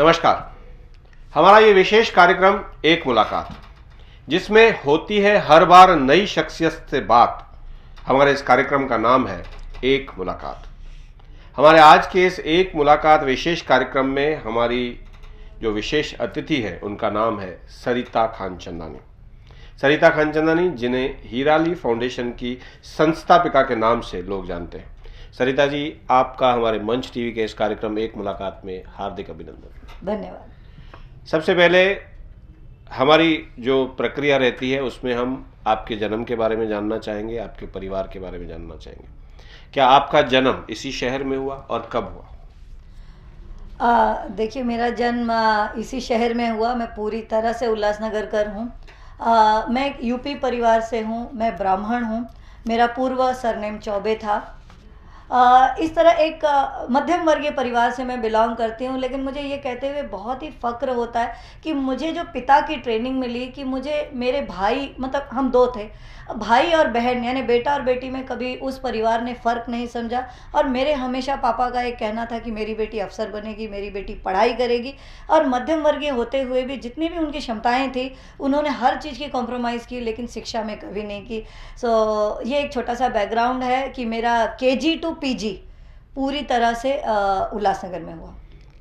नमस्कार। हमारा ये विशेष कार्यक्रम एक मुलाकात, जिसमें होती है हर बार नई शख्सियत से बात। हमारे इस कार्यक्रम का नाम है एक मुलाकात। हमारे आज के इस एक मुलाकात विशेष कार्यक्रम में हमारी जो विशेष अतिथि है उनका नाम है सरिता खानचंदानी। सरिता खानचंदानी, जिन्हें हीराली फाउंडेशन की संस्थापिका के नाम से लोग जानते हैं। सरिता जी, आपका हमारे मंच टीवी के इस कार्यक्रम एक मुलाकात में हार्दिक अभिनंदन। धन्यवाद। सबसे पहले हमारी जो प्रक्रिया रहती है उसमें हम आपके जन्म के बारे में जानना चाहेंगे, आपके परिवार के बारे में जानना चाहेंगे। क्या आपका जन्म इसी शहर में हुआ और कब हुआ? देखिए, मेरा जन्म इसी शहर में हुआ। मैं पूरी तरह से उल्लासनगर कर हूँ। मैं एक यूपी परिवार से हूँ। मैं ब्राह्मण हूँ। मेरा पूर्व सरनेम चौबे था। इस तरह एक मध्यम वर्गीय परिवार से मैं बिलोंग करती हूँ। लेकिन मुझे ये कहते हुए बहुत ही फ़क्र होता है कि मुझे जो पिता की ट्रेनिंग मिली कि मुझे मेरे भाई, मतलब हम दो थे, भाई और बहन यानी बेटा और बेटी में कभी उस परिवार ने फ़र्क नहीं समझा। और मेरे हमेशा पापा का एक कहना था कि मेरी बेटी अफसर बनेगी, मेरी बेटी पढ़ाई करेगी। और मध्यम वर्गीय होते हुए भी जितनी भी उनकी क्षमताएं थी उन्होंने हर चीज़ की कॉम्प्रोमाइज़ की, लेकिन शिक्षा में कभी नहीं की। ये एक छोटा सा बैकग्राउंड है कि मेरा KG to PG पूरी तरह से उल्लासनगर में हुआ।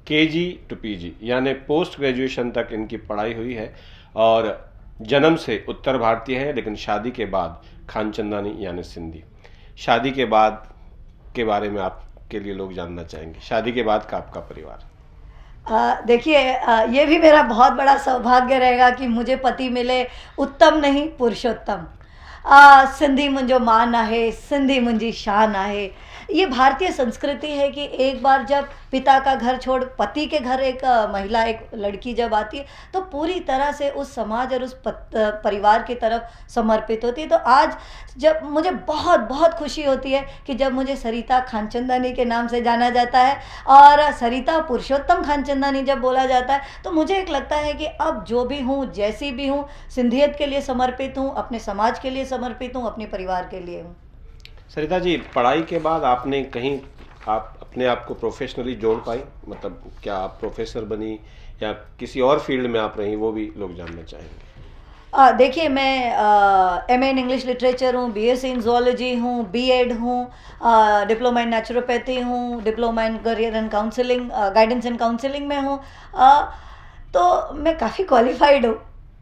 KG to PG यानी पोस्ट ग्रेजुएशन तक इनकी पढ़ाई हुई है और जन्म से उत्तर भारतीय है, लेकिन शादी के बाद खानचंदानी यानी सिंधी। शादी के बाद के बारे में आपके लिए लोग जानना चाहेंगे। शादी के बाद का आपका परिवार? देखिए, ये भी मेरा बहुत बड़ा सौभाग्य रहेगा कि मुझे पति मिले उत्तम नहीं पुरुषोत्तम। सिंधी मुंहिंजो मान आहे, सिंधी मुंहिंजी शान आहे। ये भारतीय संस्कृति है कि एक बार जब पिता का घर छोड़ पति के घर एक महिला, एक लड़की जब आती है तो पूरी तरह से उस समाज और उस परिवार की तरफ समर्पित होती है। तो आज जब मुझे बहुत बहुत खुशी होती है कि जब मुझे सरिता खानचंदानी के नाम से जाना जाता है और सरिता पुरुषोत्तम खानचंदानी जब बोला जाता है, तो मुझे एक लगता है कि अब जो भी हूँ, जैसी भी हूँ, सिंधियत के लिए समर्पित हूँ, अपने समाज के लिए समर्पित हूँ, अपने परिवार के लिए हूँ। सरिता जी, पढ़ाई के बाद आपने कहीं आप अपने आप को प्रोफेशनली जोड़ पाई? मतलब क्या आप प्रोफेसर बनी या किसी और फील्ड में आप रही, वो भी लोग जानना चाहेंगे। देखिए, मैं MA इन इंग्लिश लिटरेचर हूँ, BSc इन ज़ूलॉजी हूँ, B.Ed हूँ, डिप्लोमा इन नेचुरोपैथी हूँ, diploma in career and counselling, guidance and counselling में हूँ। तो मैं काफ़ी क्वालिफाइड हूँ।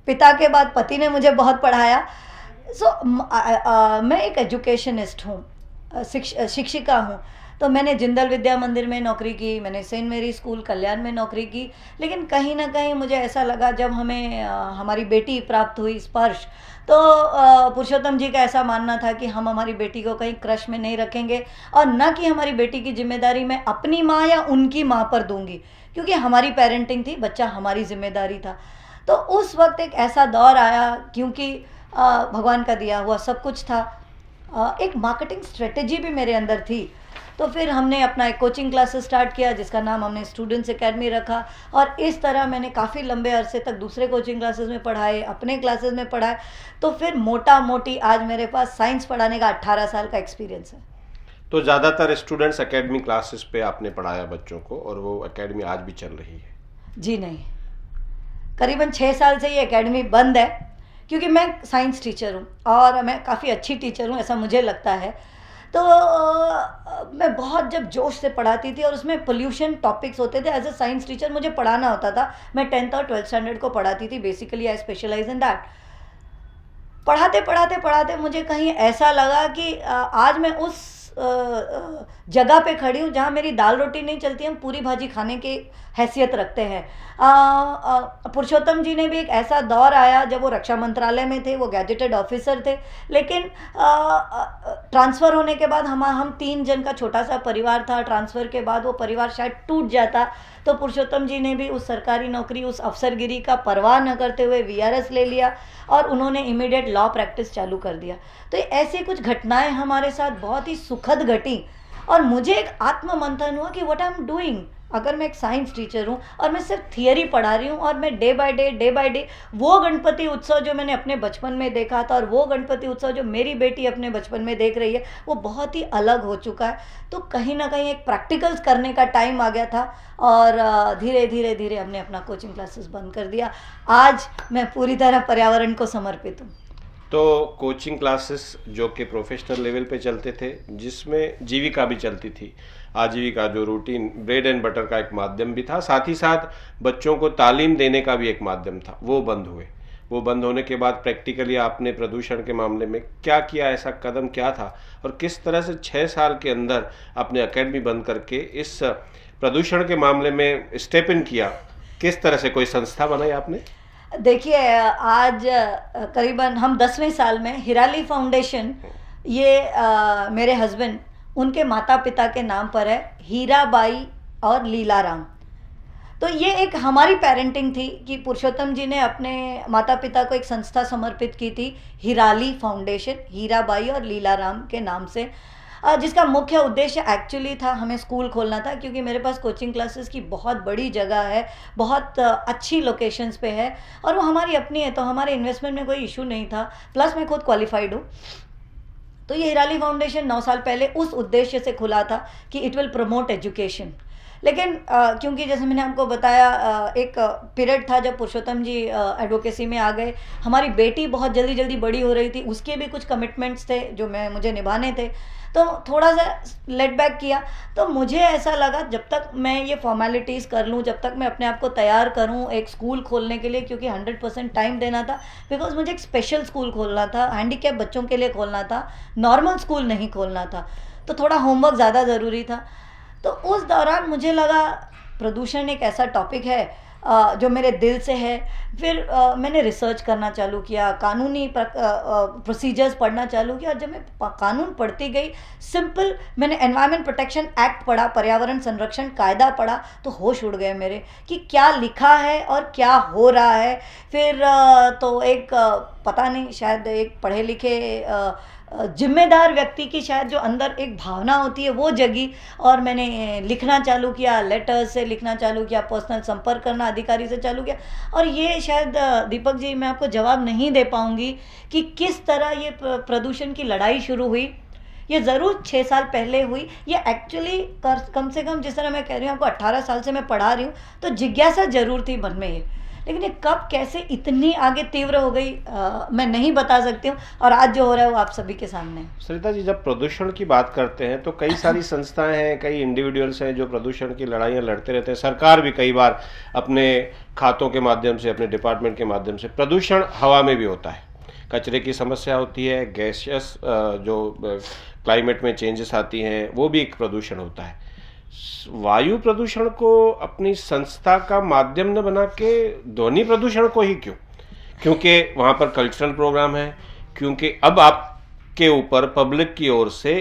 पिता के बाद पति ने मुझे बहुत पढ़ाया। मैं एक एजुकेशनिस्ट हूँ, शिक्षिका हूँ। तो मैंने जिंदल विद्या मंदिर में नौकरी की, मैंने सेंट मेरी स्कूल कल्याण में नौकरी की। लेकिन कहीं ना कहीं मुझे ऐसा लगा, जब हमें हमारी बेटी प्राप्त हुई स्पर्श, तो पुरुषोत्तम जी का ऐसा मानना था कि हम हमारी बेटी को कहीं क्रश में नहीं रखेंगे और न कि हमारी बेटी की जिम्मेदारी मैं अपनी माँ या उनकी माँ पर दूंगी, क्योंकि हमारी पेरेंटिंग थी, बच्चा हमारी जिम्मेदारी था। तो उस वक्त एक ऐसा दौर आया, क्योंकि भगवान का दिया हुआ सब कुछ था। एक मार्केटिंग स्ट्रेटेजी भी मेरे अंदर थी। तो फिर हमने अपना एक कोचिंग क्लासेस स्टार्ट किया, जिसका नाम हमने स्टूडेंट्स एकेडमी रखा। और इस तरह मैंने काफ़ी लंबे अरसे तक दूसरे कोचिंग क्लासेस में पढ़ाए, अपने क्लासेस में पढ़ाए। तो फिर मोटा मोटी आज मेरे पास साइंस पढ़ाने का 18 साल का एक्सपीरियंस है। तो ज़्यादातर स्टूडेंट्स एकेडमी क्लासेस पे आपने पढ़ाया बच्चों को, और वो एकेडमी आज भी चल रही है? जी नहीं, करीबन 6 साल से ये एकेडमी बंद है, क्योंकि मैं साइंस टीचर हूँ और मैं काफ़ी अच्छी टीचर हूँ, ऐसा मुझे लगता है। तो मैं बहुत जब जोश से पढ़ाती थी और उसमें पोल्यूशन टॉपिक्स होते थे। एज ए साइंस टीचर मुझे पढ़ाना होता था। मैं 10th और 12th स्टैंडर्ड को पढ़ाती थी। Basically I specialise in that. पढ़ाते पढ़ाते पढ़ाते मुझे कहीं ऐसा लगा कि आज मैं उस जगह पे खड़ी हूँ जहाँ मेरी दाल रोटी नहीं चलती, हम पूरी भाजी खाने की हैसियत रखते हैं। पुरुषोत्तम जी ने भी एक ऐसा दौर आया जब वो रक्षा मंत्रालय में थे, वो गैजेटेड ऑफिसर थे। लेकिन ट्रांसफ़र होने के बाद हम 3 जन का छोटा सा परिवार था। ट्रांसफ़र के बाद वो परिवार शायद टूट जाता। तो पुरुषोत्तम जी ने भी उस सरकारी नौकरी, उस अफसरगिरी का परवाह न करते हुए VRS ले लिया और उन्होंने इमीडिएट लॉ प्रैक्टिस चालू कर दिया। तो ऐसी कुछ घटनाएं हमारे साथ बहुत ही सुखद घटी और मुझे एक आत्म मंथन हुआ कि व्हाट आई एम डूइंग, अगर मैं एक साइंस टीचर हूँ और मैं सिर्फ थियरी पढ़ा रही हूँ और मैं डे बाय डे वो गणपति उत्सव जो मैंने अपने बचपन में देखा था और वो गणपति उत्सव जो मेरी बेटी अपने बचपन में देख रही है वो बहुत ही अलग हो चुका है। तो कहीं ना कहीं एक प्रैक्टिकल्स करने का टाइम आ गया था और धीरे धीरे हमने अपना कोचिंग क्लासेस बंद कर दिया। आज मैं पूरी तरह पर्यावरण को समर्पित हूँ। तो कोचिंग क्लासेस जो कि प्रोफेशनल लेवल पे चलते थे, जिसमें जीविका भी चलती थी, आजीविका जो रूटीन ब्रेड एंड बटर का एक माध्यम भी था, साथ ही साथ बच्चों को तालीम देने का भी एक माध्यम था, वो बंद हुए। वो बंद होने के बाद प्रैक्टिकली आपने प्रदूषण के मामले में क्या किया, ऐसा कदम क्या था और किस तरह से 6 साल के अंदर आपने एकेडमी बंद करके इस प्रदूषण के मामले में स्टेप इन किया? किस तरह से कोई संस्था बनाई आपने? देखिए, आज करीबन हम 10वें साल में हिराली फाउंडेशन, ये मेरे हस्बैंड उनके माता पिता के नाम पर है, हीराबाई और लीलाराम। तो ये एक हमारी पेरेंटिंग थी कि पुरुषोत्तम जी ने अपने माता पिता को एक संस्था समर्पित की थी, हिराली फाउंडेशन, हीराबाई और लीलाराम के नाम से, जिसका मुख्य उद्देश्य एक्चुअली था हमें स्कूल खोलना था, क्योंकि मेरे पास कोचिंग क्लासेस की बहुत बड़ी जगह है, बहुत अच्छी लोकेशंस पे है और वो हमारी अपनी है, तो हमारे इन्वेस्टमेंट में कोई इशू नहीं था। प्लस मैं खुद क्वालिफाइड हूँ। तो ये हिराली फाउंडेशन 9 साल पहले उस उद्देश्य से खुला था कि इट विल प्रमोट एजुकेशन। लेकिन क्योंकि जैसे मैंने आपको बताया, एक पीरियड था जब पुरुषोत्तम जी एडवोकेसी में आ गए, हमारी बेटी बहुत जल्दी बड़ी हो रही थी, उसके भी कुछ कमिटमेंट्स थे जो मुझे निभाने थे, तो थोड़ा सा लेट बैक किया। तो मुझे ऐसा लगा जब तक मैं ये फॉर्मेलिटीज़ कर लूँ, जब तक मैं अपने आप को तैयार करूँ एक स्कूल खोलने के लिए, क्योंकि 100% टाइम देना था, बिकॉज मुझे एक स्पेशल स्कूल खोलना था, हैंडीकैप बच्चों के लिए खोलना था, नॉर्मल स्कूल नहीं खोलना था, तो थोड़ा होमवर्क ज़्यादा ज़रूरी था। तो उस दौरान मुझे लगा प्रदूषण एक ऐसा टॉपिक है जो मेरे दिल से है। फिर मैंने रिसर्च करना चालू किया, कानूनी प्रोसीजर्स पढ़ना चालू किया, और जब मैं कानून पढ़ती गई, सिंपल मैंने एनवायरनमेंट प्रोटेक्शन एक्ट पढ़ा, पर्यावरण संरक्षण कायदा पढ़ा, तो होश उड़ गए मेरे कि क्या लिखा है और क्या हो रहा है। फिर तो एक पता नहीं, शायद एक पढ़े लिखे जिम्मेदार व्यक्ति की शायद जो अंदर एक भावना होती है वो जगी, और मैंने लिखना चालू किया, लेटर्स से लिखना चालू किया, पर्सनल संपर्क करना अधिकारी से चालू किया। और ये शायद दीपक जी, मैं आपको जवाब नहीं दे पाऊंगी कि किस तरह ये प्रदूषण की लड़ाई शुरू हुई। ये ज़रूर 6 साल पहले हुई। ये एक्चुअली कम से कम, जिस तरह मैं कह रही हूँ आपको, 18 साल से मैं पढ़ा रही हूँ, तो जिज्ञासा जरूर थी मन में ये, लेकिन ये कब कैसे इतनी आगे तीव्र हो गई मैं नहीं बता सकती हूँ। और आज जो हो रहा है वो आप सभी के सामने है। सरिता जी, जब प्रदूषण की बात करते हैं तो कई सारी संस्थाएं हैं, कई इंडिविजुअल्स हैं जो प्रदूषण की लड़ाइयाँ लड़ते रहते हैं। सरकार भी कई बार अपने खातों के माध्यम से, अपने डिपार्टमेंट के माध्यम से, प्रदूषण हवा में भी होता है, कचरे की समस्या होती है, गैसियस जो क्लाइमेट में चेंजेस आती हैं, वो भी एक प्रदूषण होता है। वायु प्रदूषण को अपनी संस्था का माध्यम न बना के ध्वनि प्रदूषण को ही क्यों? क्योंकि वहाँ पर कल्चरल प्रोग्राम है, क्योंकि अब आपके ऊपर पब्लिक की ओर से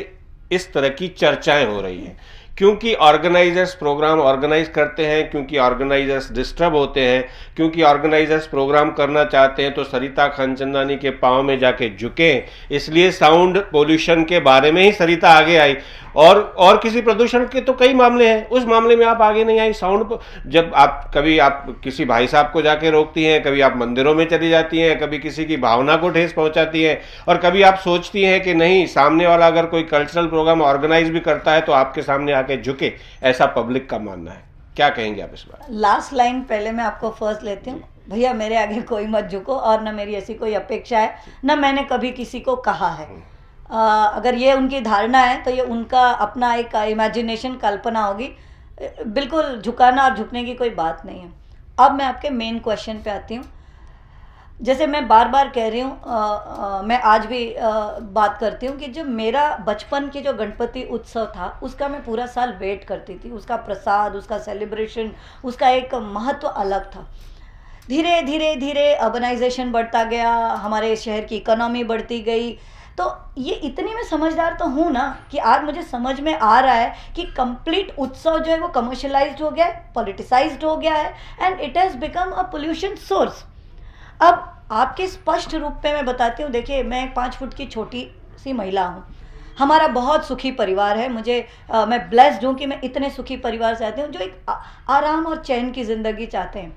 इस तरह की चर्चाएं हो रही हैं, क्योंकि ऑर्गेनाइजर्स प्रोग्राम ऑर्गेनाइज करते हैं, क्योंकि ऑर्गेनाइजर्स डिस्टर्ब होते हैं, क्योंकि ऑर्गेनाइजर्स प्रोग्राम करना चाहते हैं तो सरिता खानचंदानी के पाँव में जाके झुके, इसलिए साउंड पोल्यूशन के बारे में ही सरिता आगे आई। और किसी प्रदूषण के तो कई मामले हैं, उस मामले में आप आगे नहीं आई। साउंड, जब आप कभी आप किसी भाई साहब को जाके रोकती हैं, कभी आप मंदिरों में चली जाती हैं, कभी किसी की भावना को ठेस पहुंचाती हैं, और कभी आप सोचती हैं कि नहीं, सामने वाला अगर कोई कल्चरल प्रोग्राम ऑर्गेनाइज भी करता है तो आपके सामने आके झुके, ऐसा पब्लिक का मानना है। क्या कहेंगे आप इस बार? लास्ट लाइन पहले मैं आपको फर्स्ट लेती हूँ, भैया मेरे आगे कोई मत झुको, और न मेरी ऐसी कोई अपेक्षा है, न मैंने कभी किसी को कहा है। अगर ये उनकी धारणा है तो ये उनका अपना एक इमेजिनेशन, कल्पना होगी। बिल्कुल झुकाना और झुकने की कोई बात नहीं है। अब मैं आपके मेन क्वेश्चन पे आती हूँ। जैसे मैं बार बार कह रही हूँ, मैं आज भी बात करती हूँ कि जो मेरा बचपन की जो गणपति उत्सव था, उसका मैं पूरा साल वेट करती थी, उसका प्रसाद, उसका सेलिब्रेशन, उसका एक महत्व अलग था। धीरे धीरे अर्बनाइजेशन बढ़ता गया, हमारे शहर की इकोनॉमी बढ़ती गई, तो ये इतनी मैं समझदार तो हूँ ना कि आज मुझे समझ में आ रहा है कि कंप्लीट उत्सव जो है वो कमर्शियलाइज्ड हो गया है, पॉलिटिसाइज्ड हो गया है, and it has become a pollution source. अब आपके स्पष्ट रूप पे मैं बताती हूँ। देखिए, मैं 5 फुट की छोटी सी महिला हूँ, हमारा बहुत सुखी परिवार है। मैं ब्लेस्ड हूँ कि मैं इतने सुखी परिवार से आती हूँ जो एक आराम और चैन की ज़िंदगी चाहते हैं।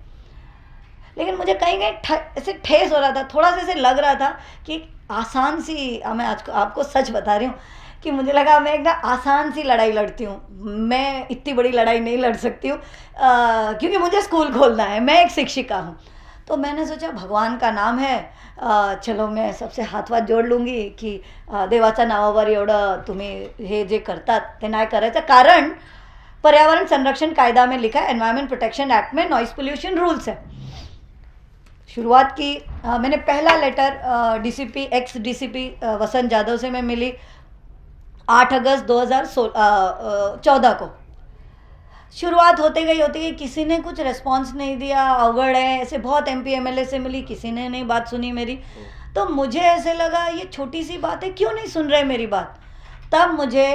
लेकिन मुझे कहीं कहीं ऐसे ठेस हो रहा था, थोड़ा सा ऐसे लग रहा था कि आसान सी, मैं आज आपको सच बता रही हूँ कि मुझे लगा मैं एक आसान सी लड़ाई लड़ती हूँ, मैं इतनी बड़ी लड़ाई नहीं लड़ सकती हूँ क्योंकि मुझे स्कूल खोलना है, मैं एक शिक्षिका हूँ। तो मैंने सोचा भगवान का नाम है, चलो मैं सबसे हाथ वाथ जोड लूँगी की देवाच्या नावावर एवढं तुम्ही हे जे करतात ते नाही करायचं। कारण पर्यावरण संरक्षण कायदा में लिखा है, एनवायरमेंट प्रोटेक्शन एक्ट में नॉइस पोल्यूशन रूल्स है। शुरुआत की मैंने पहला लेटर डीसीपी एक्स डीसीपी वसंत जाधव से मैं मिली 8 अगस्त 2014 को। शुरुआत होते गई किसी ने कुछ रिस्पॉन्स नहीं दिया, अवगढ़ है, ऐसे बहुत एमपी एमएलए से मिली, किसी ने नहीं बात सुनी मेरी। तो मुझे ऐसे लगा ये छोटी सी बात है, क्यों नहीं सुन रहे मेरी बात। तब मुझे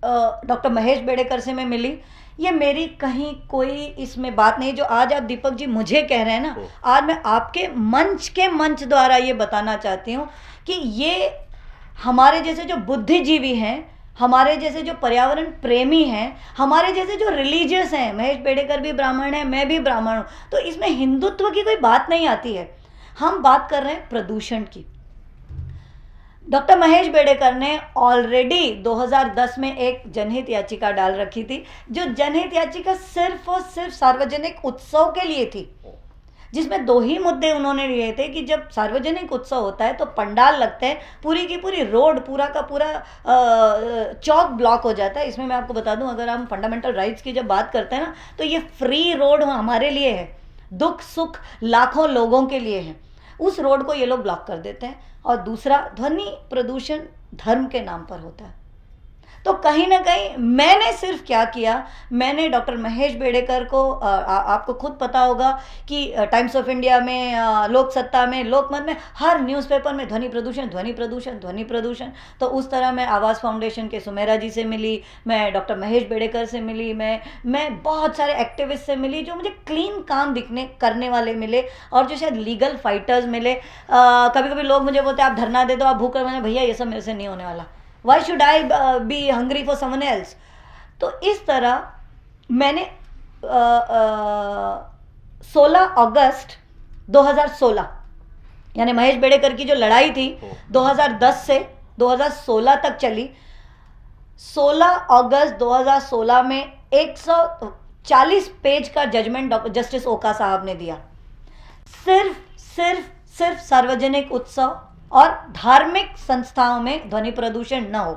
डॉक्टर महेश बेड़ेकर से मैं मिली। ये मेरी कहीं कोई इसमें बात नहीं, जो आज आप दीपक जी मुझे कह रहे हैं ना, आज मैं आपके मंच द्वारा ये बताना चाहती हूँ कि ये हमारे जैसे जो बुद्धिजीवी हैं, हमारे जैसे जो पर्यावरण प्रेमी हैं, हमारे जैसे जो रिलीजियस हैं, महेश बेड़ेकर भी ब्राह्मण है, मैं भी ब्राह्मण हूँ, तो इसमें हिंदुत्व की कोई बात नहीं आती है। हम बात कर रहे हैं प्रदूषण की। डॉक्टर महेश बेड़ेकर ने ऑलरेडी 2010 में एक जनहित याचिका डाल रखी थी, जो जनहित याचिका सिर्फ और सिर्फ सार्वजनिक उत्सव के लिए थी, जिसमें 2 ही मुद्दे उन्होंने लिए थे कि जब सार्वजनिक उत्सव होता है तो पंडाल लगते हैं, पूरी की पूरी रोड, पूरा का पूरा चौक ब्लॉक हो जाता है। इसमें मैं आपको बता दूं, अगर हम फंडामेंटल राइट्स की जब बात करते हैं ना, तो ये फ्री रोड हमारे लिए है, दुख सुख लाखों लोगों के लिए है। उस रोड को ये लोग ब्लॉक कर देते हैं। और दूसरा, ध्वनि प्रदूषण धर्म के नाम पर होता है। तो कहीं ना कहीं मैंने सिर्फ क्या किया, मैंने डॉक्टर महेश बेड़ेकर को आपको खुद पता होगा कि टाइम्स ऑफ इंडिया में, लोक सत्ता में, लोकमत में, हर न्यूज़पेपर में ध्वनि प्रदूषण ध्वनि प्रदूषण ध्वनि प्रदूषण। तो उस तरह मैं आवाज़ फाउंडेशन के सुमेरा जी से मिली, मैं डॉक्टर महेश बेड़ेकर से मिली, मैं बहुत सारे एक्टिविस्ट से मिली जो मुझे क्लीन काम करने वाले मिले, और जो शायद लीगल फाइटर्स मिले। कभी कभी लोग मुझे बोलते आप धरना दे दो, आप भूख, मैंने भैया ये सब मेरे से नहीं होने वाला, Why should I be hungry for someone else? तो इस तरह मैंने 16 अगस्त 2016, यानी महेश बेड़ेकर की जो लड़ाई थी 2010 से 2016 तक चली, 16 अगस्त 2016 में 140 पेज का जजमेंट जस्टिस ओका साहब ने दिया। सिर्फ सार्वजनिक उत्सव और धार्मिक संस्थाओं में ध्वनि प्रदूषण न हो।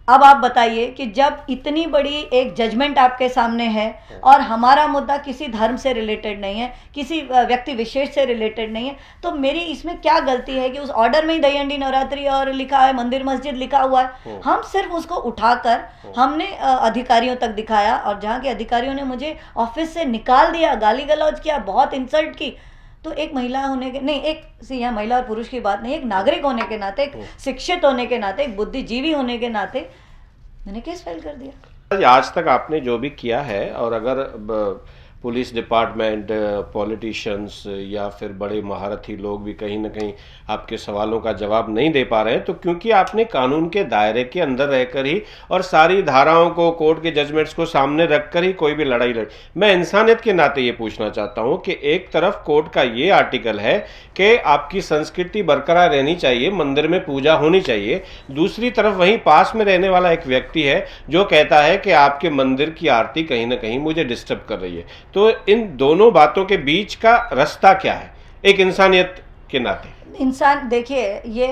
अब आप बताइए कि जब इतनी बड़ी एक जजमेंट आपके सामने है और हमारा मुद्दा किसी धर्म से रिलेटेड नहीं है, किसी व्यक्ति विशेष से रिलेटेड नहीं है, तो मेरी इसमें क्या गलती है कि उस ऑर्डर में ही दहीहंडी नवरात्रि और लिखा है, मंदिर मस्जिद लिखा हुआ है। हम सिर्फ उसको उठाकर हमने अधिकारियों तक दिखाया, और जहाँ के अधिकारियों ने मुझे ऑफिस से निकाल दिया, गाली गलौज किया, बहुत इंसल्ट की। तो एक महिला होने के नहीं, यहाँ महिला और पुरुष की बात नहीं, एक नागरिक होने के नाते, एक शिक्षित होने के नाते, एक बुद्धिजीवी होने के नाते मैंने केस फाइल कर दिया। आज तक आपने जो भी किया है, और अगर पुलिस डिपार्टमेंट, पॉलिटिशियंस या फिर बड़े महारथी लोग भी कहीं ना कहीं आपके सवालों का जवाब नहीं दे पा रहे हैं, तो क्योंकि आपने कानून के दायरे के अंदर रहकर ही और सारी धाराओं को, कोर्ट के जजमेंट्स को सामने रखकर ही कोई भी लड़ाई लड़ी। मैं इंसानियत के नाते ये पूछना चाहता हूँ कि एक तरफ कोर्ट का ये आर्टिकल है कि आपकी संस्कृति बरकरार रहनी चाहिए, मंदिर में पूजा होनी चाहिए, दूसरी तरफ वहीं पास में रहने वाला एक व्यक्ति है जो कहता है कि आपके मंदिर की आरती कहीं ना कहीं मुझे डिस्टर्ब कर रही है। तो इन दोनों बातों के बीच का रास्ता क्या है एक इंसानियत के नाते? इंसान, देखिए, ये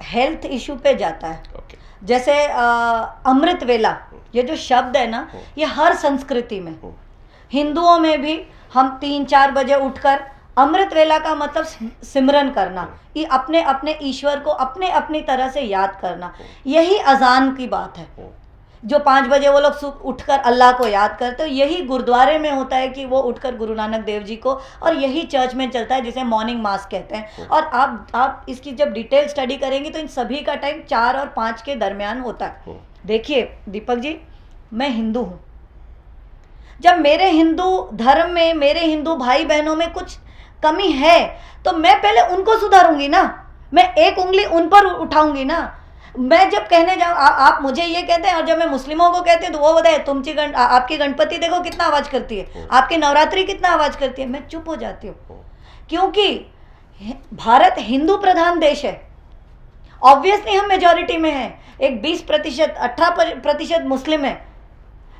हेल्थ इशू पे जाता है। जैसे अमृत वेला, ये जो शब्द है ना, ये हर संस्कृति में, हिंदुओं में भी हम 3-4 बजे उठकर, अमृत वेला का मतलब सिमरन करना, ये अपने अपने ईश्वर को अपने अपनी तरह से याद करना, यही अजान की बात है। जो 5 बजे वो लोग उठकर अल्लाह को याद करते, तो यही गुरुद्वारे में होता है कि वो उठकर गुरु नानक देव जी को, और यही चर्च में चलता है जिसे मॉर्निंग मास कहते हैं। और आप इसकी जब डिटेल स्टडी करेंगे तो इन सभी का टाइम 4 और 5 के दरमियान होता है। देखिए दीपक जी, मैं हिंदू हूँ, जब मेरे हिंदू धर्म में, मेरे हिंदू भाई बहनों में कुछ कमी है तो मैं पहले उनको सुधारूंगी ना, मैं एक उंगली उन पर उठाऊंगी ना। मैं जब कहने जाऊँ आप मुझे ये कहते हैं, और जब मैं मुस्लिमों को कहती हूँ तो वो बताए तुमची आपकी गणपति देखो कितना आवाज़ करती है, आपकी नवरात्रि कितना आवाज़ करती है, मैं चुप हो जाती हूँ। क्योंकि भारत हिंदू प्रधान देश है, ऑब्वियसली हम मेजॉरिटी में हैं, एक 20% 18% मुस्लिम है,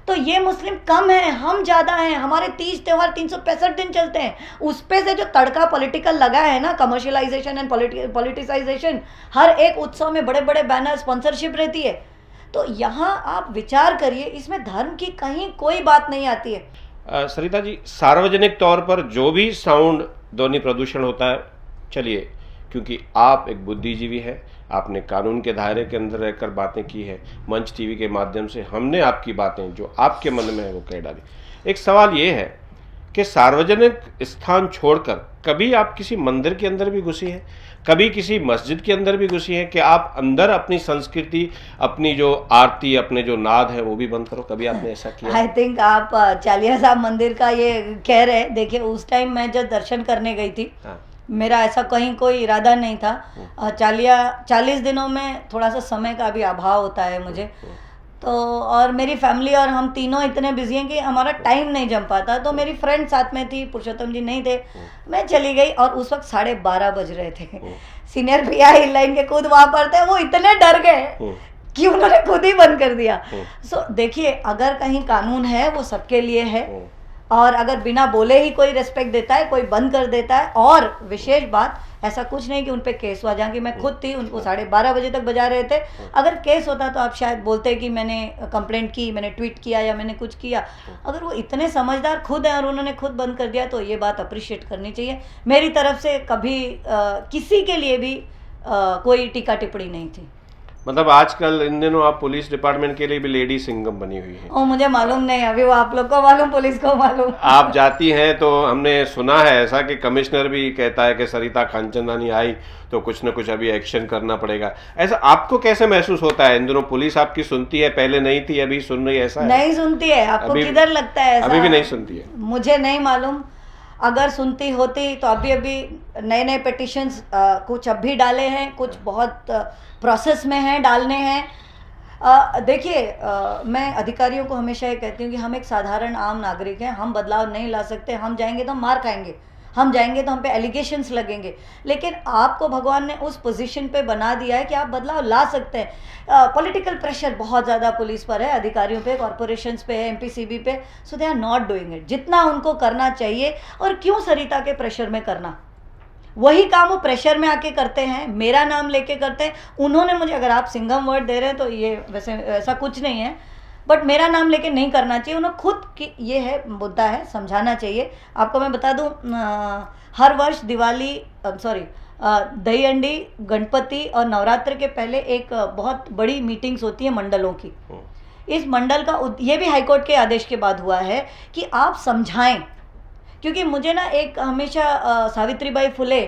तो ये मुस्लिम कम है, हम ज़्यादा हैं। हमारे 30 त्यौहार 365 दिन चलते हैं, उस पे से जो तड़का पॉलिटिकल लगा है ना, कमर्शियलाइजेशन एंड पॉलिटिसाइजेशन, हर एक उत्सव में बड़े बड़े बैनर स्पॉन्सरशिप रहती है। तो यहाँ आप विचार करिए, इसमें धर्म की कहीं कोई बात नहीं आती है। सरिता जी, सार्वजनिक तौर पर जो भी साउंड ध्वनि प्रदूषण होता है, चलिए, क्योंकि आप एक बुद्धिजीवी हैं, आपने कानून के दायरे के अंदर रहकर बातें की है, मंच टीवी के माध्यम से हमने आपकी बातें जो आपके मन में है वो कह डाली। एक सवाल ये है कि सार्वजनिक स्थान छोड़कर कभी आप किसी मंदिर के अंदर भी घुसी हैं, कभी किसी मस्जिद के अंदर भी घुसी हैं कि आप अंदर अपनी संस्कृति, अपनी जो आरती, अपने जो नाद है वो भी बंद करो, कभी आपने ऐसा किया? आई थिंक आप चालिया साहब मंदिर का ये कह रहे हैं। देखिए, उस टाइम मैं जब दर्शन करने गई थी, मेरा ऐसा कहीं कोई इरादा नहीं था। 40 दिनों में थोड़ा सा समय का भी अभाव होता है मुझे, तो और मेरी फैमिली और हम तीनों इतने बिजी हैं कि हमारा टाइम नहीं जम पाता। तो मेरी फ्रेंड साथ में थी, पुरुषोत्तम जी नहीं थे, मैं चली गई और उस वक्त 12:30 बज रहे थे। सीनियर भैया लाइन के खुद वहाँ पर थे, वो इतने डर गए कि उन्होंने खुद ही बंद कर दिया। सो देखिए, अगर कहीं कानून है वो सबके लिए है, और अगर बिना बोले ही कोई रेस्पेक्ट देता है, कोई बंद कर देता है। और विशेष बात, ऐसा कुछ नहीं कि उन पे केस हुआ, जहाँ की मैं खुद थी, उनको 12:30 बजे तक बजा रहे थे। अगर केस होता तो आप शायद बोलते कि मैंने कंप्लेंट की, मैंने ट्वीट किया या मैंने कुछ किया। अगर वो इतने समझदार खुद हैं और उन्होंने खुद बंद कर दिया, तो ये बात अप्रिशिएट करनी चाहिए। मेरी तरफ से कभी किसी के लिए भी कोई टीका टिप्पणी नहीं थी। मतलब आजकल इन दिनों आप पुलिस डिपार्टमेंट के लिए भी लेडी सिंघम बनी हुई है। ओ, मुझे मालूम नहीं, अभी वो आप लोग को मालूम, पुलिस को मालूम। आप जाती हैं तो हमने सुना है ऐसा कि कमिश्नर भी कहता है कि सरिता कांचनदानी आई तो कुछ न कुछ अभी एक्शन करना पड़ेगा। ऐसा आपको कैसे महसूस होता है? इन दिनों पुलिस आपकी सुनती है, पहले नहीं थी, अभी सुन रही है, ऐसा है? नहीं सुनती है। आपको किधर लगता है ऐसा? अभी भी नहीं सुनती है? मुझे नहीं मालूम। अगर सुनती होती तो अभी नए पिटिशंस कुछ अभी डाले हैं, कुछ बहुत प्रोसेस में हैं, डालने हैं। देखिए, मैं अधिकारियों को हमेशा ये कहती हूँ कि हम एक साधारण आम नागरिक हैं, हम बदलाव नहीं ला सकते। हम जाएंगे तो हम मार खाएंगे, हम जाएंगे तो हम पे एलिगेशंस लगेंगे, लेकिन आपको भगवान ने उस पोजीशन पे बना दिया है कि आप बदलाव ला सकते हैं। पॉलिटिकल प्रेशर बहुत ज़्यादा पुलिस पर है, अधिकारियों पे, कॉरपोरेशंस पे है, एमपीसीबी पे। So they are not doing it जितना उनको करना चाहिए। और क्यों सरिता के प्रेशर में करना? वही काम वो प्रेशर में आके करते हैं, मेरा नाम लेके करते हैं। उन्होंने मुझे, अगर आप सिंघम वर्ड दे रहे हैं तो ये वैसे ऐसा कुछ नहीं है, बट मेरा नाम लेके नहीं करना चाहिए। उन्हें खुद की ये है मुद्दा है, समझाना चाहिए। आपको मैं बता दूं, हर वर्ष दिवाली, दही अंडी, गणपति और नवरात्र के पहले एक बहुत बड़ी मीटिंग्स होती है मंडलों की। इस मंडल का ये भी हाईकोर्ट के आदेश के बाद हुआ है कि आप समझाएं। क्योंकि मुझे ना एक हमेशा सावित्रीबाई फुले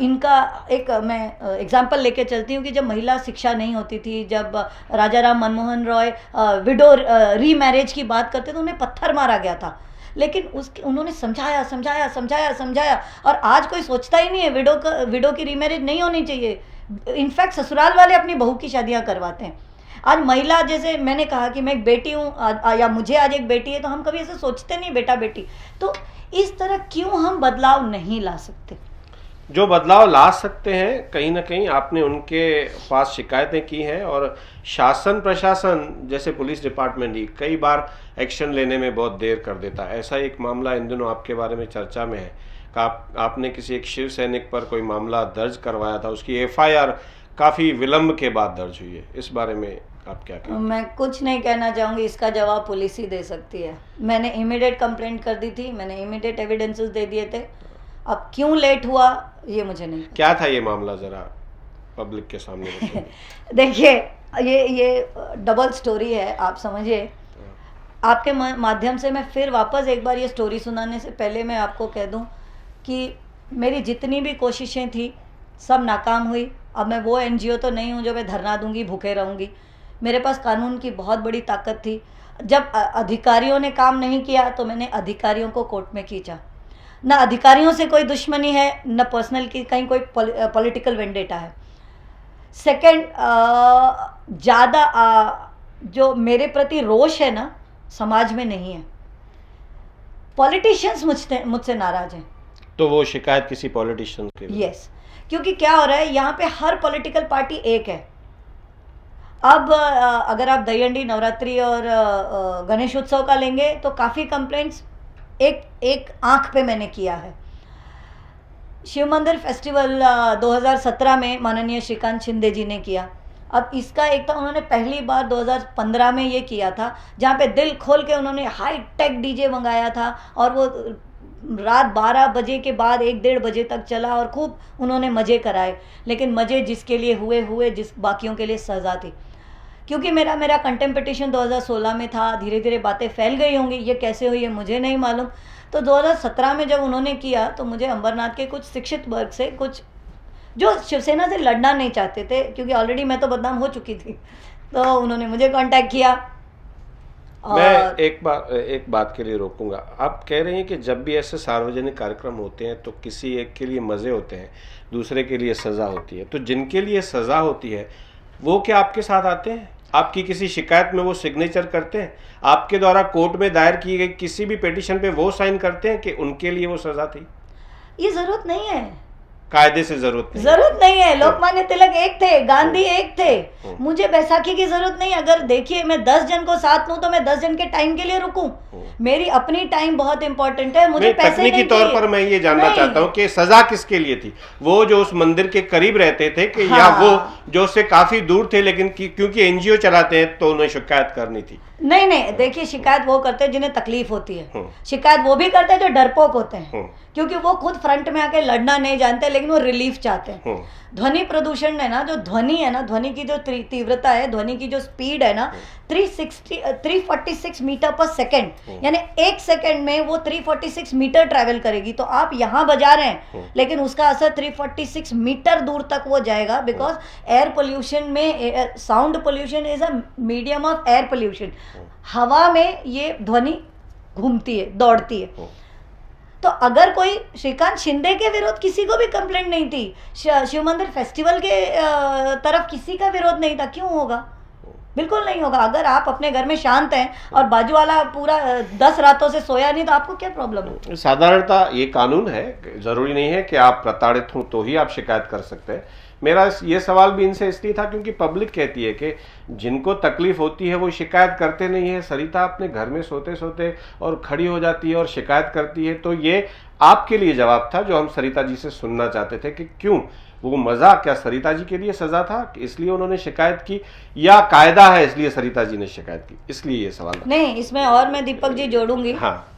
इनका एक मैं एग्जाम्पल लेके चलती हूँ कि जब महिला शिक्षा नहीं होती थी, जब राजा राम मनमोहन रॉय विडो रीमैरिज की बात करते तो उन्हें पत्थर मारा गया था, लेकिन उन्होंने समझाया और आज कोई सोचता ही नहीं है विडो की रीमैरिज नहीं होनी चाहिए। इनफैक्ट ससुराल वाले अपनी बहू की शादियाँ करवाते हैं। आज महिला, जैसे मैंने कहा कि मैं एक बेटी हूँ या मुझे आज एक बेटी है, तो हम कभी ऐसे सोचते नहीं बेटा बेटी। तो इस तरह क्यों हम बदलाव नहीं ला सकते? जो बदलाव ला सकते हैं, कहीं ना कहीं आपने उनके पास शिकायतें की हैं, और शासन प्रशासन जैसे पुलिस डिपार्टमेंट ही कई बार एक्शन लेने में बहुत देर कर देता है। ऐसा एक मामला इन दिनों आपके बारे में चर्चा में है कि आपने किसी एक शिव सैनिक पर कोई मामला दर्ज करवाया था, उसकी FIR काफ़ी विलंब के बाद दर्ज हुई है। इस बारे में आप क्या कहें? मैं कुछ नहीं कहना चाहूँगी, इसका जवाब पुलिस ही दे सकती है। मैंने इमीडिएट कंप्लेंट कर दी थी, मैंने इमीडिएट एविडेंसेस दे दिए थे। अब क्यों लेट हुआ ये मुझे नहीं। क्या था ये मामला, जरा पब्लिक के सामने बताइए। देखिए, ये डबल स्टोरी है, आप समझिए। आपके माध्यम से मैं फिर वापस एक बार ये स्टोरी सुनाने से पहले मैं आपको कह दूं कि मेरी जितनी भी कोशिशें थी सब नाकाम हुई। अब मैं वो NGO तो नहीं हूँ जो मैं धरना दूंगी, भूखे रहूँगी। मेरे पास कानून की बहुत बड़ी ताकत थी। जब अधिकारियों ने काम नहीं किया तो मैंने अधिकारियों को कोर्ट में खींचा। न अधिकारियों से कोई दुश्मनी है, न पर्सनल की कहीं कोई पॉलिटिकल वेंडेटा है। सेकंड, ज़्यादा जो मेरे प्रति रोष है ना समाज में नहीं है। पॉलिटिशियंस मुझसे नाराज हैं। तो वो शिकायत किसी पॉलिटिशियन के लिए? यस, क्योंकि क्या हो रहा है यहाँ पे हर पॉलिटिकल पार्टी एक है। अब अगर आप दहीहंडी, नवरात्रि और गणेश उत्सव का लेंगे तो काफ़ी कंप्लेंट्स एक आंख पे मैंने किया है। शिव मंदिर फेस्टिवल 2017 में माननीय श्रीकांत शिंदे जी ने किया। अब इसका एक तो उन्होंने पहली बार 2015 में ये किया था, जहाँ पे दिल खोल के उन्होंने हाई टेक डीजे मंगाया था और वो रात 12 बजे के बाद 1-1.5 बजे तक चला और खूब उन्होंने मज़े कराए। लेकिन मज़े जिसके लिए हुए जिस बाकियों के लिए सज़ा थी। क्योंकि मेरा कंटेम्प्ट पिटीशन 2016 में था, धीरे धीरे बातें फैल गई होंगी, ये कैसे हुई है मुझे नहीं मालूम। तो 2017 में जब उन्होंने किया तो मुझे अंबरनाथ के कुछ शिक्षित वर्ग से, कुछ जो शिवसेना से लड़ना नहीं चाहते थे, क्योंकि ऑलरेडी मैं तो बदनाम हो चुकी थी, तो उन्होंने मुझे कांटेक्ट किया। मैं एक बात के लिए रोकूंगा। आप कह रही हैं कि जब भी ऐसे सार्वजनिक कार्यक्रम होते हैं तो किसी एक के लिए मज़े होते हैं, दूसरे के लिए सज़ा होती है। तो जिनके लिए सज़ा होती है वो क्या आपके साथ आते हैं? आपकी किसी शिकायत में वो सिग्नेचर करते हैं? आपके द्वारा कोर्ट में दायर की गई किसी भी पिटीशन पे वो साइन करते हैं कि उनके लिए वो सज़ा थी? ये ज़रूरत नहीं है, कायदे से जरूरत नहीं है। लोकमान्य तिलक एक थे, गांधी एक थे, मुझे बैसाखी की जरूरत नहीं। अगर देखिए मैं 10 जन को साथ लूं तो मैं 10 जन के टाइम के लिए रुकूं। मेरी अपनी टाइम बहुत इंपॉर्टेंट है, मुझे पैसे नहीं। तकनीकी तौर पर मैं ये जानना चाहता हूं कि सजा किसके लिए थी? वो जो उस मंदिर के करीब रहते थे कि या वो जो उससे काफी दूर थे लेकिन क्योंकि एनजीओ चलाते हैं तो उन्हें शिकायत करनी थी? नहीं, देखिए शिकायत वो करते हैं जिन्हें तकलीफ होती है। शिकायत वो भी करते हैं जो डरपोक होते हैं, क्योंकि वो खुद फ्रंट में आके लड़ना नहीं जानते लेकिन वो रिलीफ चाहते हैं। ध्वनि प्रदूषण है ना, जो ध्वनि है ना, ध्वनि की जो तीव्रता है, ध्वनि की जो स्पीड है ना, 346 मीटर पर सेकेंड, यानी 1 सेकेंड में वो 346 मीटर ट्रैवल करेगी। तो आप यहाँ बजा रहे हैं लेकिन उसका असर 346 मीटर दूर तक वो जाएगा, बिकॉज एयर पोल्यूशन में, sound pollution is a medium of air pollution. हवा में ये ध्वनि घूमती है, दौड़ती है। तो अगर कोई श्रीकांत शिंदे के विरोध किसी को भी कंप्लेंट नहीं थी, शिव मंदिर फेस्टिवल के तरफ किसी का विरोध नहीं था, क्यों होगा? बिल्कुल नहीं होगा। अगर आप अपने घर में शांत हैं और बाजू वाला पूरा 10 रातों से सोया नहीं तो आपको क्या प्रॉब्लम है? साधारणतः ये कानून है, जरूरी नहीं है कि आप प्रताड़ित हों तो ही आप शिकायत कर सकते हैं। मेरा ये सवाल भी इनसे इसलिए था क्योंकि पब्लिक कहती है कि जिनको तकलीफ होती है वो शिकायत करते नहीं है। सरिता अपने घर में सोते सोते और खड़ी हो जाती है और शिकायत करती है। तो ये आपके लिए जवाब था जो हम सरिता जी से सुनना चाहते थे कि क्यों वो मजा क्या सरिता जी के लिए सजा था इसलिए उन्होंने शिकायत की, या कायदा है इसलिए सरिता जी ने शिकायत की? इसलिए ये सवाल नहीं, इसमें और मैं दीपक जी जोड़ूंगी। हाँ,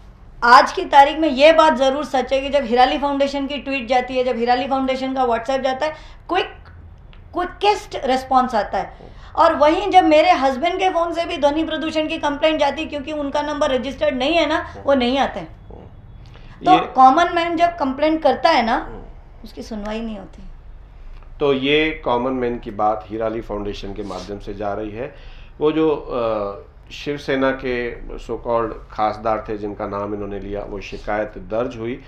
आज की तारीख में ये बात जरूर सच है कि जब हिराली फाउंडेशन की ट्वीट जाती है, जब हिराली फाउंडेशन का व्हाट्सएप जाता है, क्विकेस्ट रिस्पॉन्स आता है। और वहीं जब मेरे हस्बैंड के फोन से भी ध्वनि प्रदूषण की कंप्लेंट जाती है, क्योंकि उनका नंबर रजिस्टर्ड नहीं है ना, वो नहीं आते हैं। तो कॉमन मैन जब कंप्लेंट करता है ना, उसकी सुनवाई नहीं होती। तो ये कॉमन मैन की बात हिराली फाउंडेशन के माध्यम से जा रही है। वो जो शिवसेना के सो कॉल्ड खासदार थे जिनका नाम इन्होंने लिया, वो शिकायत दर्ज हुई,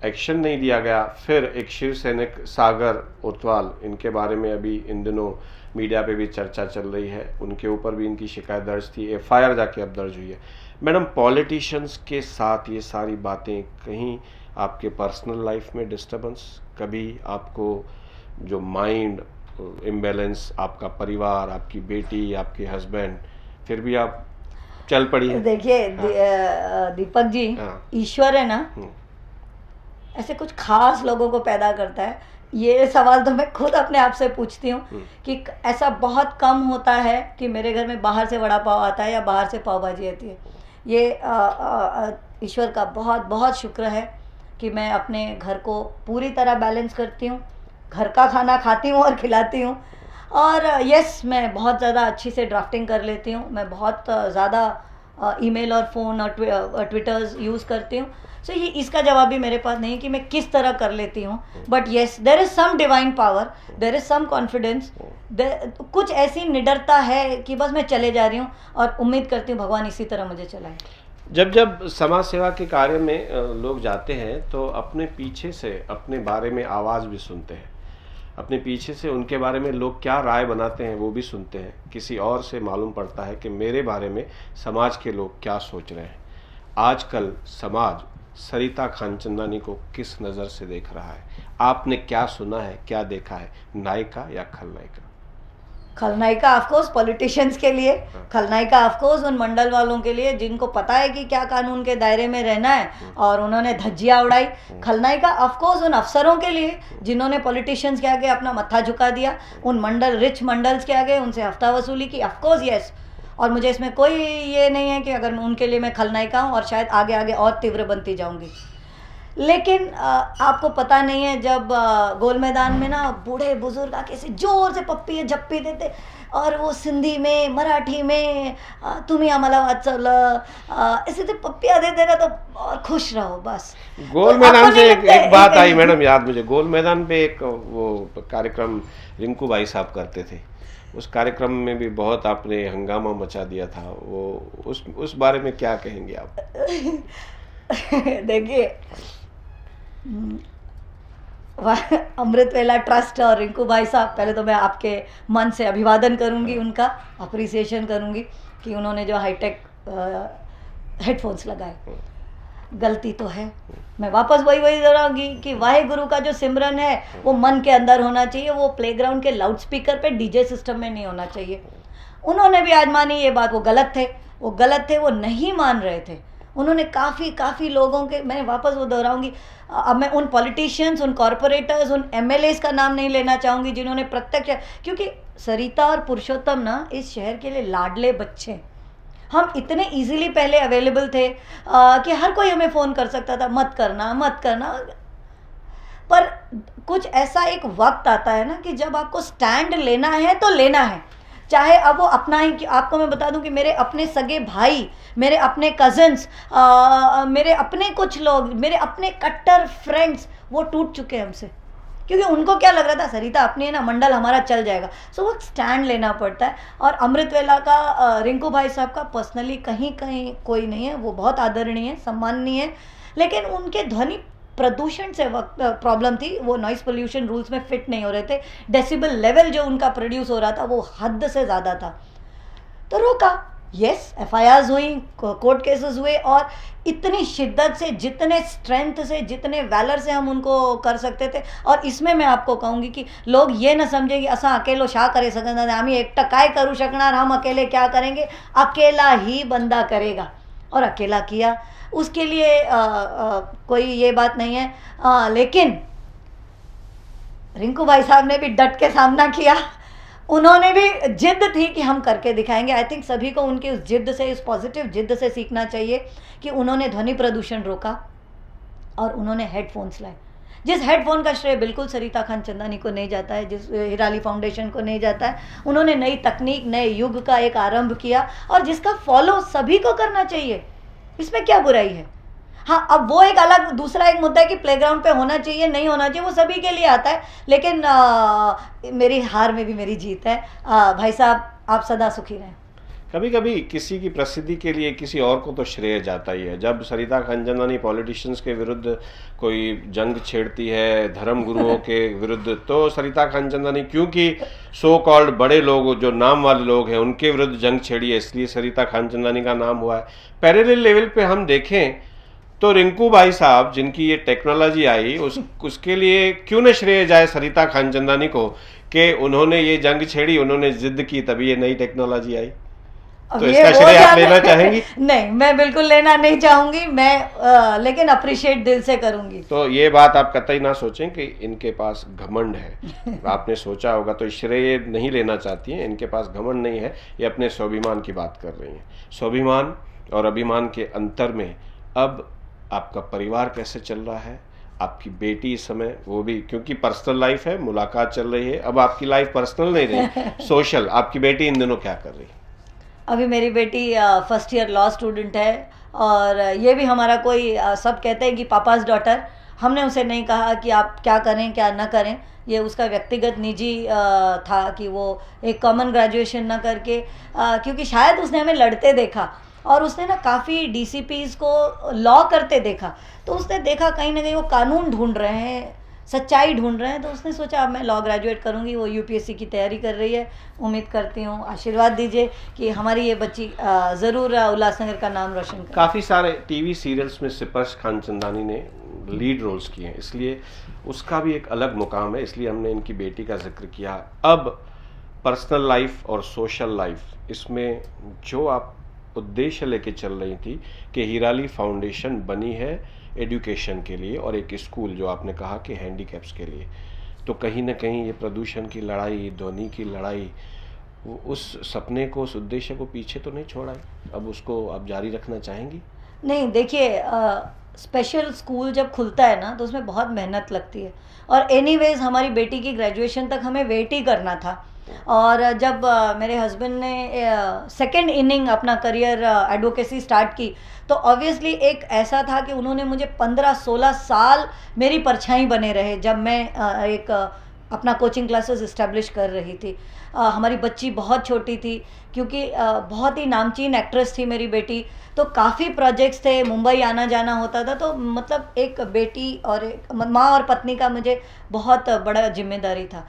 एक्शन नहीं दिया गया। फिर एक शिव सैनिक सागर उतवाल, इनके बारे में अभी इन दिनों मीडिया पे भी चर्चा चल रही है, उनके ऊपर भी इनकी शिकायत दर्ज थी, एफआईआर जाके अब दर्ज हुई है। मैडम, पॉलिटिशियंस के साथ ये सारी बातें कहीं आपके पर्सनल लाइफ में डिस्टर्बेंस, कभी आपको जो माइंड इम्बैलेंस, आपका परिवार, आपकी बेटी, आपके हस्बैंड, फिर भी आप चल पड़ी है? देखिए दीपक जी, ईश्वर है ना, ऐसे कुछ खास लोगों को पैदा करता है। ये सवाल तो मैं खुद अपने आप से पूछती हूँ कि ऐसा बहुत कम होता है कि मेरे घर में बाहर से वड़ा पाव आता है या बाहर से पाव भाजी आती है। ये ईश्वर का बहुत बहुत शुक्र है कि मैं अपने घर को पूरी तरह बैलेंस करती हूँ, घर का खाना खाती हूँ और खिलाती हूँ। और यस, मैं बहुत ज़्यादा अच्छी से ड्राफ्टिंग कर लेती हूँ, मैं बहुत ज़्यादा ईमेल और फ़ोन और ट्विटर्स यूज़ करती हूँ। सो ये इसका जवाब भी मेरे पास नहीं कि मैं किस तरह कर लेती हूँ, but yes, there is some divine power, there is some confidence, कुछ ऐसी निडरता है कि बस मैं चले जा रही हूँ और उम्मीद करती हूँ भगवान इसी तरह मुझे चलाए। जब समाज सेवा के कार्य में लोग जाते हैं तो अपने पीछे से अपने बारे में आवाज़ भी सुनते हैं। अपने पीछे से उनके बारे में लोग क्या राय बनाते हैं वो भी सुनते हैं, किसी और से मालूम पड़ता है कि मेरे बारे में समाज के लोग क्या सोच रहे हैं। आजकल समाज सरिता खानचंदानी को किस नज़र से देख रहा है? आपने क्या सुना है, क्या देखा है? नायिका या खलनायिका? खलनायिका ऑफ कोर्स पॉलिटिशियंस के लिए, खलनायिका ऑफ कोर्स उन मंडल वालों के लिए जिनको पता है कि क्या कानून के दायरे में रहना है और उन्होंने धज्जियां उड़ाई। खलनायिका ऑफ कोर्स उन अफसरों के लिए जिन्होंने पॉलिटिशियंस के आगे अपना मत्था झुका दिया, उन रिच मंडल्स के आगे उनसे हफ्ता वसूली की। ऑफ कोर्स यस, और मुझे इसमें कोई ये नहीं है कि अगर उनके लिए मैं खलनायिका हूँ, और शायद आगे आगे और तीव्र बनती जाऊँगी। लेकिन आपको पता नहीं है, जब गोल मैदान में ना बूढ़े बुजुर्ग आके ऐसे जोर से पप्पी झप्पी देते और वो सिंधी में, मराठी में तुम्ही आम्हाला वाचवलं, ऐसे तो पप्पियाँ देते ना, तो और खुश रहो बस। गोल तो मैदान आपको से नहीं एक लगता बात है- आई मैडम, याद मुझे। गोल मैदान पे एक वो कार्यक्रम रिंकू भाई साहब करते थे, उस कार्यक्रम में भी बहुत आपने हंगामा मचा दिया था। वो उस बारे में क्या कहेंगे आप? देखिए, अमृत वेला ट्रस्ट और रिंकू भाई साहब, पहले तो मैं आपके मन से अभिवादन करूंगी, उनका अप्रिसिएशन करूंगी कि उन्होंने जो हाईटेक हेडफोन्स लगाए। गलती तो है, मैं वापस वही दोहराऊंगी कि वाहेगुरु का जो सिमरन है वो मन के अंदर होना चाहिए, वो प्लेग्राउंड के लाउड स्पीकर पे डीजे सिस्टम में नहीं होना चाहिए। उन्होंने भी आज मानी ये बात, वो गलत थे, वो नहीं मान रहे थे। उन्होंने काफ़ी लोगों के, मैं वापस वो दोहराऊंगी, अब मैं उन पॉलिटिशियंस, उन कॉरपोरेटर्स, उन एमएलएस का नाम नहीं लेना चाहूँगी जिन्होंने प्रत्यक्ष, क्योंकि सरिता और पुरुषोत्तम ना इस शहर के लिए लाडले बच्चे हैं। हम इतने इजीली पहले अवेलेबल थे कि हर कोई हमें फ़ोन कर सकता था, मत करना। पर कुछ ऐसा एक वक्त आता है ना कि जब आपको स्टैंड लेना है तो लेना है, चाहे अब वो अपना ही। आपको मैं बता दूं कि मेरे अपने सगे भाई, मेरे अपने कज़न्स, मेरे अपने कुछ लोग, मेरे अपने कट्टर फ्रेंड्स, वो टूट चुके हैं हमसे, क्योंकि उनको क्या लग रहा था सरिता अपनी है ना, मंडल हमारा चल जाएगा। सो वो स्टैंड लेना पड़ता है। और अमृत वेला का रिंकू भाई साहब का पर्सनली कहीं कोई नहीं है, वो बहुत आदरणीय है, सम्माननीय है, लेकिन उनके ध्वनि प्रदूषण से वक्त प्रॉब्लम थी, वो नॉइस पोल्यूशन रूल्स में फिट नहीं हो रहे थे। डेसिबल लेवल जो उनका प्रोड्यूस हो रहा था वो हद से ज़्यादा था, तो रोका। यस, एफआईआर्स हुई, कोर्ट केसेस हुए, और इतनी शिद्दत से, जितने स्ट्रेंथ से, जितने वैलर से हम उनको कर सकते थे। और इसमें मैं आपको कहूँगी कि लोग ये ना समझें कि असा अकेलो शा करे सकता, आम्ही एकटा काय करू शकणार, हम अकेले क्या करेंगे। अकेला ही बंदा करेगा, और अकेला किया, उसके लिए कोई ये बात नहीं है। लेकिन रिंकू भाई साहब ने भी डट के सामना किया, उन्होंने भी जिद थी कि हम करके दिखाएंगे। आई थिंक सभी को उनकी उस जिद से, इस पॉजिटिव जिद से सीखना चाहिए कि उन्होंने ध्वनि प्रदूषण रोका और उन्होंने हेडफोन्स लाए। जिस हेडफोन का श्रेय बिल्कुल सरिता खानचंदानी को नहीं जाता है, जिस हिराली फाउंडेशन को नहीं जाता है, उन्होंने नई तकनीक, नए युग का एक आरंभ किया, और जिसका फॉलो सभी को करना चाहिए। इसमें क्या बुराई है? हाँ, अब वो एक अलग दूसरा एक मुद्दा है कि प्लेग्राउंड पे होना चाहिए, नहीं होना चाहिए, वो सभी के लिए आता है। लेकिन मेरी हार में भी मेरी जीत है। भाई साहब, आप सदा सुखी रहें। कभी कभी किसी की प्रसिद्धि के लिए किसी और को तो श्रेय जाता ही है। जब सरिता खानचंदानी पॉलिटिशियंस के विरुद्ध कोई जंग छेड़ती है, धर्म गुरुओं के विरुद्ध, तो सरिता खानचंदानी, क्योंकि सो कॉल्ड बड़े लोग, जो नाम वाले लोग हैं, उनके विरुद्ध जंग छेड़ी है, इसलिए सरिता खानचंदानी का नाम हुआ है। पैरेलल लेवल पे हम देखें तो रिंकू भाई साहब, जिनकी ये टेक्नोलॉजी आई, उसके लिए क्यों न श्रेय जाए सरिता खानचंदानी को कि उन्होंने ये जंग छेड़ी, उन्होंने जिद की, तभी ये नई टेक्नोलॉजी आई। तो इसका श्रेय आप लेना चाहेंगी? नहीं, मैं बिल्कुल लेना नहीं चाहूंगी, मैं लेकिन अप्रिशिएट दिल से करूंगी। तो ये बात आप कतई ना सोचें कि इनके पास घमंड है। आपने सोचा होगा तो श्रेय नहीं लेना चाहती हैं, इनके पास घमंड नहीं है, ये अपने स्वाभिमान की बात कर रही हैं। स्वाभिमान और अभिमान के अंतर में अब आपका परिवार कैसे चल रहा है, आपकी बेटी इस समय, वो भी क्योंकि पर्सनल लाइफ है, मुलाकात चल रही है, अब आपकी लाइफ पर्सनल नहीं रही, सोशल। आपकी बेटी इन दिनों क्या कर रही है? अभी मेरी बेटी फर्स्ट ईयर लॉ स्टूडेंट है, और ये भी हमारा कोई सब कहते हैं कि पापाज डॉटर। हमने उसे नहीं कहा कि आप क्या करें क्या ना करें, ये उसका व्यक्तिगत निजी था कि वो एक कॉमन ग्रेजुएशन ना करके, क्योंकि शायद उसने हमें लड़ते देखा और उसने ना काफ़ी डीसीपीज़ को लॉ करते देखा, तो उसने देखा कहीं ना कहीं वो कानून ढूंढ रहे हैं, सच्चाई ढूंढ रहे हैं, तो उसने सोचा अब मैं लॉ ग्रेजुएट करूंगी। वो यूपीएससी की तैयारी कर रही है। उम्मीद करती हूँ, आशीर्वाद दीजिए कि हमारी ये बच्ची ज़रूर उल्लासनगर का नाम रोशन करे। काफ़ी सारे टीवी सीरियल्स में सिपर्श खानचंदानी ने लीड रोल्स किए हैं, इसलिए उसका भी एक अलग मुकाम है, इसलिए हमने इनकी बेटी का जिक्र किया। अब पर्सनल लाइफ और सोशल लाइफ, इसमें जो आप उद्देश्य लेके चल रही थी कि हीराली फाउंडेशन बनी है एजुकेशन के लिए और एक स्कूल जो आपने कहा कि हैंडीकैप्स के लिए, तो कहीं ना कहीं ये प्रदूषण की लड़ाई, ध्वनि की लड़ाई, उस सपने को, उस उद्देश्य को पीछे तो नहीं छोड़ा है? अब उसको आप जारी रखना चाहेंगी? नहीं, देखिए, स्पेशल स्कूल जब खुलता है ना तो उसमें बहुत मेहनत लगती है, और एनीवेज हमारी बेटी की ग्रेजुएशन तक हमें वेट ही करना था। और जब मेरे हस्बैंड ने सेकेंड इनिंग अपना करियर एडवोकेसी स्टार्ट की, तो ऑब्वियसली एक ऐसा था कि उन्होंने मुझे 15-16 साल मेरी परछाई बने रहे जब मैं एक अपना कोचिंग क्लासेस इस्टेब्लिश कर रही थी। हमारी बच्ची बहुत छोटी थी, क्योंकि बहुत ही नामचीन एक्ट्रेस थी मेरी बेटी, तो काफ़ी प्रोजेक्ट्स थे, मुंबई आना जाना होता था। तो मतलब एक बेटी और एक माँ और पत्नी का मुझे बहुत बड़ा जिम्मेदारी था।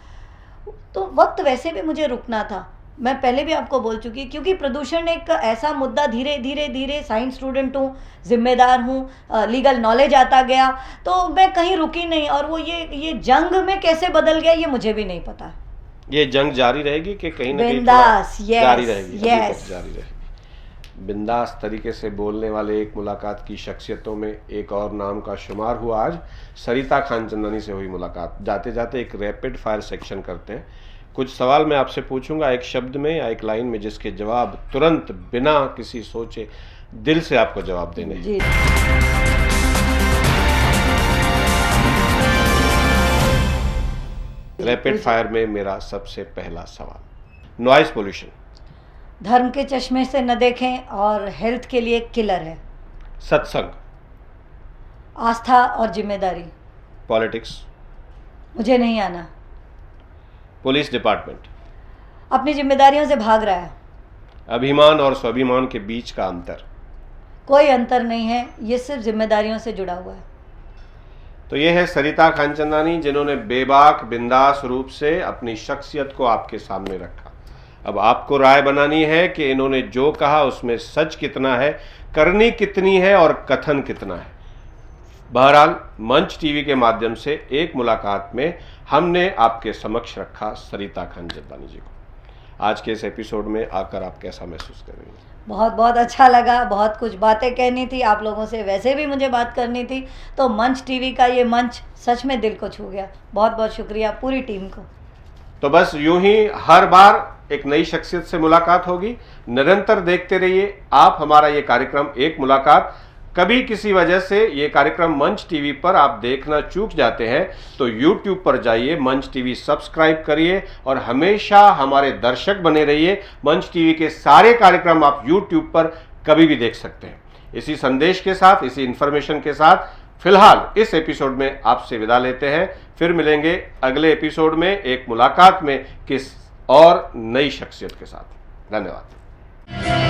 तो वक्त वैसे भी मुझे रुकना था, मैं पहले भी आपको बोल चुकी, क्योंकि प्रदूषण एक ऐसा मुद्दा, धीरे धीरे धीरे साइंस स्टूडेंट हूँ, जिम्मेदार हूँ, लीगल नॉलेज आता गया, तो मैं कहीं रुकी नहीं। और वो ये जंग में कैसे बदल गया ये मुझे भी नहीं पता। ये जंग जारी रहेगी कि कहीं ना कहीं बिंदास, जारी रहेगी? यस, जारी रहेगी। बिंदास तरीके से बोलने वाले एक मुलाकात की शख्सियतों में एक और नाम का शुमार हुआ आज सरिता खानचंदानी से हुई मुलाकात। जाते जाते एक रैपिड फायर सेक्शन करते हैं। कुछ सवाल मैं आपसे पूछूंगा, एक शब्द में या एक लाइन में, जिसके जवाब तुरंत बिना किसी सोचे दिल से आपको जवाब देने हैं। जी। रैपिड फायर में मेरा सबसे पहला सवाल, नॉइज पोल्यूशन। धर्म के चश्मे से न देखें और हेल्थ के लिए किलर है। सत्संग। आस्था और जिम्मेदारी। पॉलिटिक्स। मुझे नहीं आना। Police department. अपनी जिम्मेदारियों से भाग रहा है। अभिमान और स्वाभिमान के बीच का अंतर। कोई अंतर नहीं है, ये सिर्फ जिम्मेदारियों से जुड़ा हुआ है। तो ये है सरिता खानचंदानी, जिन्होंने बेबाक बिंदास रूप से अपनी शख्सियत को आपके सामने रखा। अब आपको राय बनानी है कि इन्होंने जो कहा उसमें सच कितना है, करनी कितनी है और कथन कितना है। बहरहाल मंच टीवी के माध्यम से एक मुलाकात में हमने आपके समक्ष रखा सरिता खानचंदानी जी को। आज के इस एपिसोड में आकर आप कैसा महसूस कर रही हैं? बहुत बहुत अच्छा लगा, बहुत कुछ बातें कहनी थी आप लोगों से, वैसे भी मुझे बात करनी थी, तो मंच टीवी का ये मंच सच में दिल को छू गया। बहुत बहुत शुक्रिया पूरी टीम को। तो बस यूं ही हर बार एक नई शख्सियत से मुलाकात होगी। निरंतर देखते रहिए आप हमारा ये कार्यक्रम एक मुलाकात। कभी किसी वजह से ये कार्यक्रम मंच टीवी पर आप देखना चूक जाते हैं तो YouTube पर जाइए, मंच टीवी सब्सक्राइब करिए और हमेशा हमारे दर्शक बने रहिए। मंच टीवी के सारे कार्यक्रम आप YouTube पर कभी भी देख सकते हैं। इसी संदेश के साथ, इसी इंफॉर्मेशन के साथ फिलहाल इस एपिसोड में आपसे विदा लेते हैं। फिर मिलेंगे अगले एपिसोड में एक मुलाकात में किस और नई शख्सियत के साथ। धन्यवाद।